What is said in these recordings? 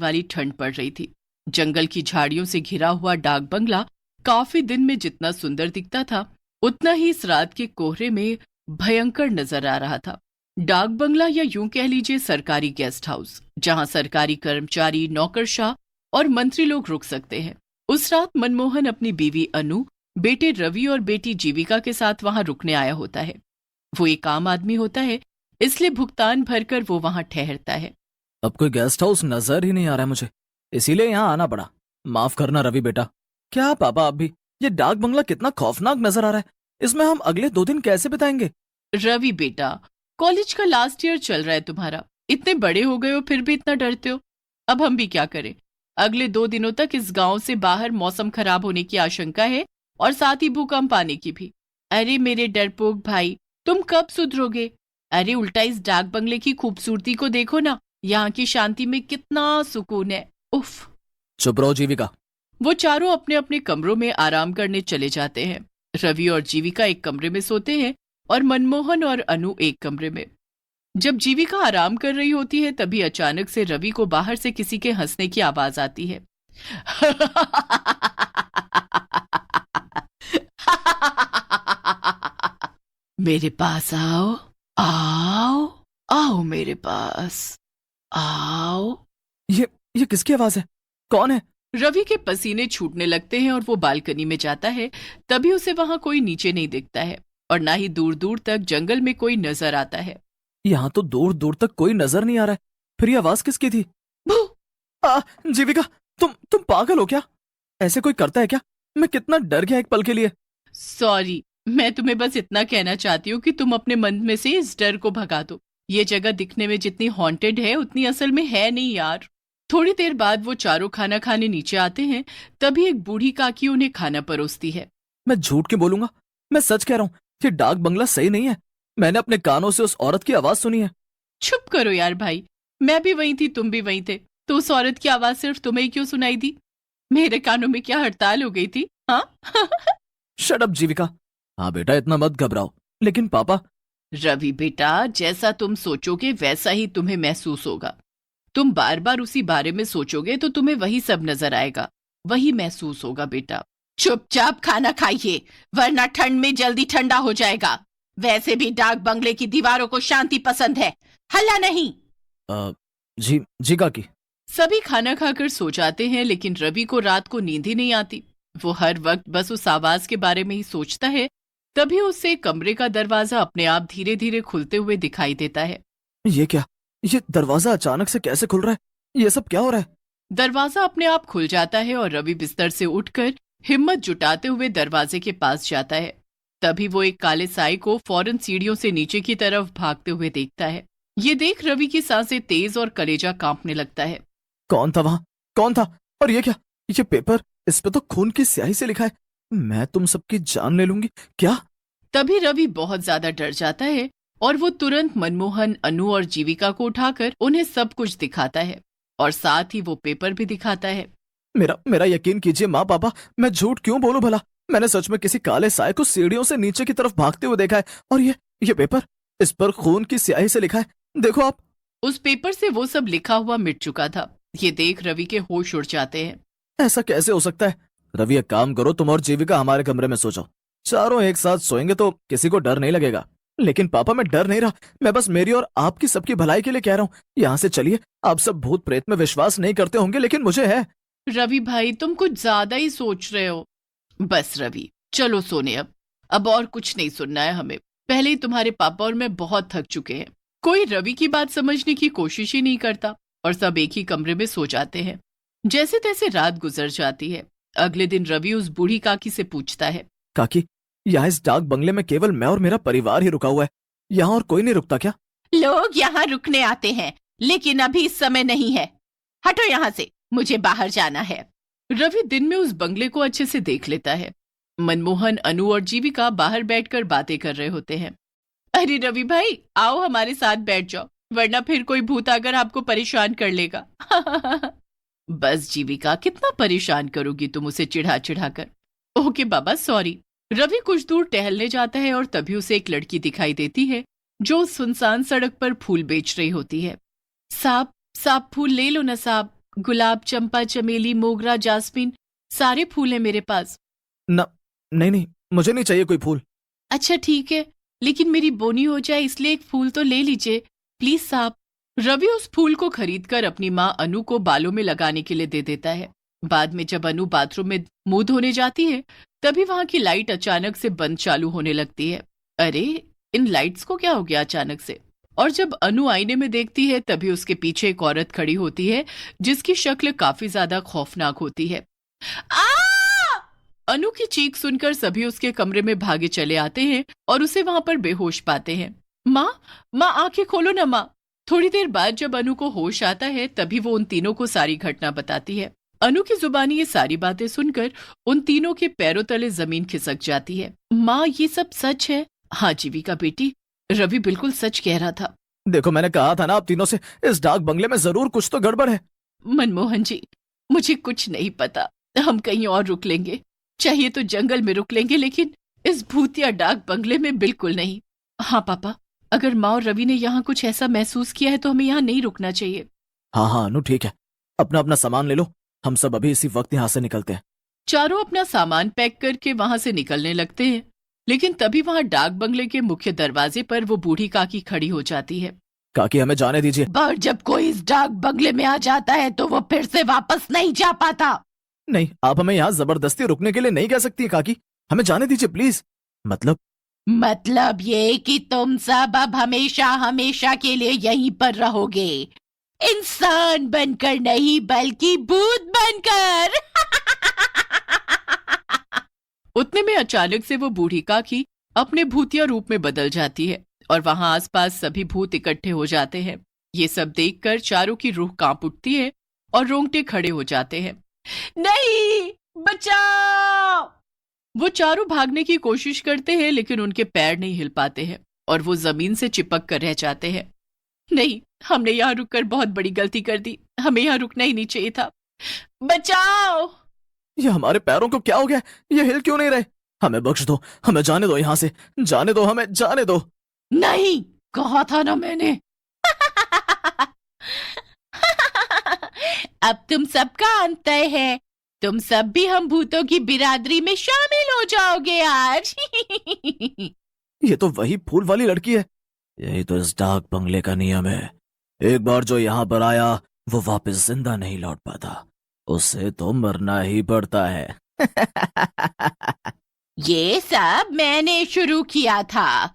वाली ठंड पड़ रही थी। जंगल की झाड़ियों से घिरा हुआ डाक बंगला काफी दिन में जितना सुंदर दिखता था, उतना ही इस रात के कोहरे में भयंकर नजर आ रहा था। डाक बंगला या यूं कह लीजिए सरकारी गेस्ट हाउस, जहां सरकारी कर्मचारी, नौकरशाह और मंत्री लोग रुक सकते हैं। उस रात मनमोहन अपनी बीवी अनु, बेटे रवि और बेटी जीविका के साथ वहां रुकने आया होता है। वो एक आम आदमी होता है, इसलिए भुगतान भरकर वो वहां ठहरता है। अब कोई गेस्ट हाउस नजर ही नहीं आ रहा है मुझे, इसीलिए यहाँ आना पड़ा। माफ करना रवि बेटा। क्या पापा, अब भी ये डाक बंगला कितना खौफनाक नजर आ रहा है। इसमें हम अगले 2 दिन कैसे बिताएंगे? रवि बेटा, कॉलेज का लास्ट ईयर चल रहा है तुम्हारा, इतने बड़े हो गए हो फिर भी इतना डरते हो। अब हम भी क्या करें, अगले 2 दिनों तक इस गांव से बाहर मौसम खराब होने की आशंका है और साथ ही भूकंप आने की भी। अरे मेरे डरपोक भाई, तुम कब सुधरोगे? अरे उल्टा इस डाक बंगले की खूबसूरती को देखो ना, यहाँ की शांति में कितना सुकून है। उफ। चुप रहो जीविका। वो चारों अपने अपने कमरों में आराम करने चले जाते हैं। रवि और जीविका एक कमरे में सोते हैं और मनमोहन और अनु एक कमरे में। जब जीविका आराम कर रही होती है, तभी अचानक से रवि को बाहर से किसी के हंसने की आवाज आती है। मेरे पास आओ, आओ, आओ मेरे पास, आओ। ये किसकी आवाज है? कौन है? रवि के पसीने छूटने लगते हैं और वो बालकनी में जाता है। तभी उसे वहां कोई नीचे नहीं दिखता है और ना ही दूर दूर तक जंगल में कोई नजर आता है। यहाँ तो दूर दूर तक कोई नजर नहीं आ रहा है, फिर ये आवाज किसकी थी? जीविका, तुम पागल हो क्या? ऐसे कोई करता है क्या? मैं कितना डर गया एक पल के लिए। सॉरी, मैं तुम्हें बस इतना कहना चाहती हूँ कि तुम अपने मन में से इस डर को भगा दो। ये जगह दिखने में जितनी हॉन्टेड है उतनी असल में है नहीं यार। थोड़ी देर बाद वो चारों खाना खाने नीचे आते हैं। तभी एक बूढ़ी काकी उन्हें खाना परोसती है। मैं झूठ क्यों बोलूंगा, मैं सच कह रहा हूँ। ये डाक बंगला सही नहीं है। मैंने अपने कानों से उस औरत की आवाज सुनी है। चुप करो यार भाई, मैं भी वहीं थी, तुम भी वहीं थे, तो उस औरत की आवाज सिर्फ तुम्हें क्यों सुनाई दी? मेरे कानों में क्या हड़ताल हो गई थी? हाँ। शट अप जीविका। हाँ बेटा, इतना मत घबराओ। लेकिन पापा। रवि बेटा, जैसा तुम सोचोगे वैसा ही तुम्हें महसूस होगा। तुम बार बार उसी बारे में सोचोगे तो तुम्हें वही सब नजर आएगा, वही महसूस होगा बेटा। चुपचाप खाना खाइए, वरना ठंड में जल्दी ठंडा हो जाएगा। वैसे भी डाक बंगले की दीवारों को शांति पसंद है, हल्ला नहीं। जी काकी। सभी खाना खाकर सो जाते हैं, लेकिन रवि को रात को नींद ही नहीं आती। वो हर वक्त बस उस आवाज के बारे में ही सोचता है। तभी उसे कमरे का दरवाजा अपने आप धीरे धीरे खुलते हुए दिखाई देता है। ये क्या? ये दरवाजा अचानक से कैसे खुल रहा है? ये सब क्या हो रहा है? दरवाजा अपने आप खुल जाता है और रवि बिस्तर से उठकर हिम्मत जुटाते हुए दरवाजे के पास जाता है। तभी वो एक काले साए को फौरन सीढ़ियों से नीचे की तरफ भागते हुए देखता है। ये देख रवि की सांसें तेज और कलेजा कांपने लगता है। कौन था वहां? कौन था? और ये क्या? ये पेपर, इस पे तो खून की स्याही से लिखा है, मैं तुम सबकी जान ले लूंगी। क्या? तभी रवि बहुत ज्यादा डर जाता है और वो तुरंत मनमोहन, अनु और जीविका को उठाकर उन्हें सब कुछ दिखाता है और साथ ही वो पेपर भी दिखाता है। मेरा यकीन कीजिए माँ पापा, मैं झूठ क्यों बोलूं भला। मैंने सच में किसी काले साए को सीढ़ियों से नीचे की तरफ भागते हुए देखा है। और ये पेपर, इस पर खून की स्याही से लिखा है, देखो आप। उस पेपर से वो सब लिखा हुआ मिट चुका था। ये देख रवि के होश उड़ जाते हैं। ऐसा कैसे हो सकता है? रवि, एक काम करो, तुम और जीविका हमारे कमरे में सो जाओ। चारों एक साथ सोएंगे तो किसी को डर नहीं लगेगा। लेकिन पापा, मैं डर नहीं रहा, मैं बस मेरी और आपकी सबकी भलाई के लिए कह रहा हूँ। यहाँ से चलिए। आप सब भूत प्रेत में विश्वास नहीं करते होंगे, लेकिन मुझे है। रवि भाई, तुम कुछ ज्यादा ही सोच रहे हो। बस रवि, चलो सोने अब और कुछ नहीं सुनना है हमें। पहले ही तुम्हारे पापा और मैं बहुत थक चुके हैं। कोई रवि की बात समझने की कोशिश ही नहीं करता और सब एक ही कमरे में सो जाते हैं। जैसे तैसे रात गुजर जाती है। अगले दिन रवि उस बूढ़ी काकी से पूछता है, काकी, यहाँ इस डाक बंगले में केवल मैं और मेरा परिवार ही रुका हुआ है, यहाँ और कोई नहीं रुकता क्या? लोग यहाँ रुकने आते हैं, लेकिन अभी इस समय नहीं है। हटो यहाँ से, मुझे बाहर जाना है। रवि दिन में उस बंगले को अच्छे से देख लेता है। मनमोहन, अनु और जीविका बाहर बैठकर बातें कर रहे होते हैं। अरे रवि भाई, आओ हमारे साथ बैठ जाओ, वरना फिर कोई भूत आकर आपको परेशान कर लेगा। बस जीविका, कितना परेशान करोगी तुम उसे चिढ़ा चिढ़ा कर। ओके बाबा, सॉरी। रवि कुछ दूर टहलने जाता है और तभी उसे एक लड़की दिखाई देती है जो सुनसान सड़क पर फूल बेच रही होती है। साहब, फूल ले लो ना साहब, गुलाब, चंपा, चमेली, मोगरा, जास्मिन, सारे फूल हैं मेरे पास। न, नहीं नहीं, मुझे नहीं चाहिए कोई फूल। अच्छा ठीक है, लेकिन मेरी बोनी हो जाए इसलिए एक फूल तो ले लीजिए प्लीज साहब। रवि उस फूल को खरीदकर अपनी माँ अनु को बालों में लगाने के लिए दे देता है। बाद में जब अनु बाथरूम में मुंह धोने जाती है तभी वहां की लाइट अचानक से बंद चालू होने लगती है। अरे, इन लाइट्स को क्या हो गया अचानक से? और जब अनु आईने में देखती है तभी उसके पीछे एक औरत खड़ी होती है जिसकी शक्ल काफी ज्यादा खौफनाक होती है। आ! अनु की चीख सुनकर सभी उसके कमरे में भागे चले आते हैं और उसे वहां पर बेहोश पाते हैं। माँ, माँ आंखें खोलो ना माँ। थोड़ी देर बाद जब अनु को होश आता है तभी वो उन तीनों को सारी घटना बताती है। अनु की जुबानी ये सारी बातें सुनकर उन तीनों के पैरों तले जमीन खिसक जाती है। माँ, ये सब सच है? हाँ जीविका बेटी, रवि बिल्कुल सच कह रहा था। देखो, मैंने कहा था ना आप तीनों से, इस डाक बंगले में जरूर कुछ तो गड़बड़ है। मनमोहन जी, मुझे कुछ नहीं पता, हम कहीं और रुक लेंगे, चाहिए तो जंगल में रुक लेंगे, लेकिन इस भूतिया डाक बंगले में बिल्कुल नहीं। हाँ पापा, अगर माँ और रवि ने यहाँ कुछ ऐसा महसूस किया है तो हमें यहाँ नहीं रुकना चाहिए। हाँ हाँ अनु, ठीक है, अपना अपना सामान ले लो, हम सब अभी इसी वक्त यहाँ से निकलते हैं। चारों अपना सामान पैक करके वहां से निकलने लगते हैं, लेकिन तभी वहां डाक बंगले के मुख्य दरवाजे पर वो बूढ़ी काकी खड़ी हो जाती है। काकी, हमें जाने दीजिए। पर जब कोई इस डाक बंगले में आ जाता है तो वो फिर से वापस नहीं जा पाता। नहीं, आप हमें यहाँ जबरदस्ती रुकने के लिए नहीं कह सकती काकी, हमें जाने दीजिए प्लीज। मतलब ये कि तुम सब अब हमेशा हमेशा के लिए यहीं पर रहोगे, इंसान बनकर नहीं बल्कि भूत बनकर। उतने में अचानक से वो बूढ़ी काकी अपने भूतिया रूप में बदल जाती है और वहां आसपास सभी भूत इकट्ठे हो जाते हैं। ये सब देखकर चारों की रूह कांप उठती है और रोंगटे खड़े हो जाते हैं। नहीं, बचाओ! वो चारों भागने की कोशिश करते हैं लेकिन उनके पैर नहीं हिल पाते हैं और वो जमीन से चिपक कर रह जाते हैं। नहीं, हमने यहाँ रुककर बहुत बड़ी गलती कर दी, हमें यहाँ रुकना ही नहीं चाहिए था। बचाओ! ये हमारे पैरों को क्या हो गया? ये हिल क्यों नहीं रहे? हमें बख्श दो, हमें जाने दो यहाँ से, जाने दो, हमें जाने दो। नहीं, कहा था ना मैंने। अब तुम सबका अंत तय है, तुम सब भी हम भूतों की बिरादरी में शामिल हो जाओगे आज। ये तो वही फूल वाली लड़की है। यही तो इस डाक बंगले का नियम है, एक बार जो यहाँ पर आया वो वापस जिंदा नहीं लौट पाता, उसे तो मरना ही पड़ता है। ये सब मैंने शुरू किया था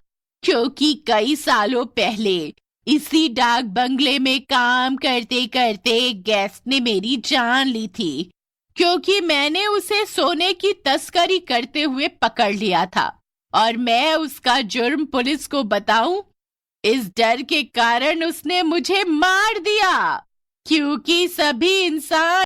क्योंकि कई सालों पहले इसी डाक बंगले में काम करते करते गेस्ट ने मेरी जान ली थी, क्योंकि मैंने उसे सोने की तस्करी करते हुए पकड़ लिया था और मैं उसका जुर्म पुलिस को बताऊं, इस डर के कारण उसने मुझे मार दिया, क्योंकि सभी इंसान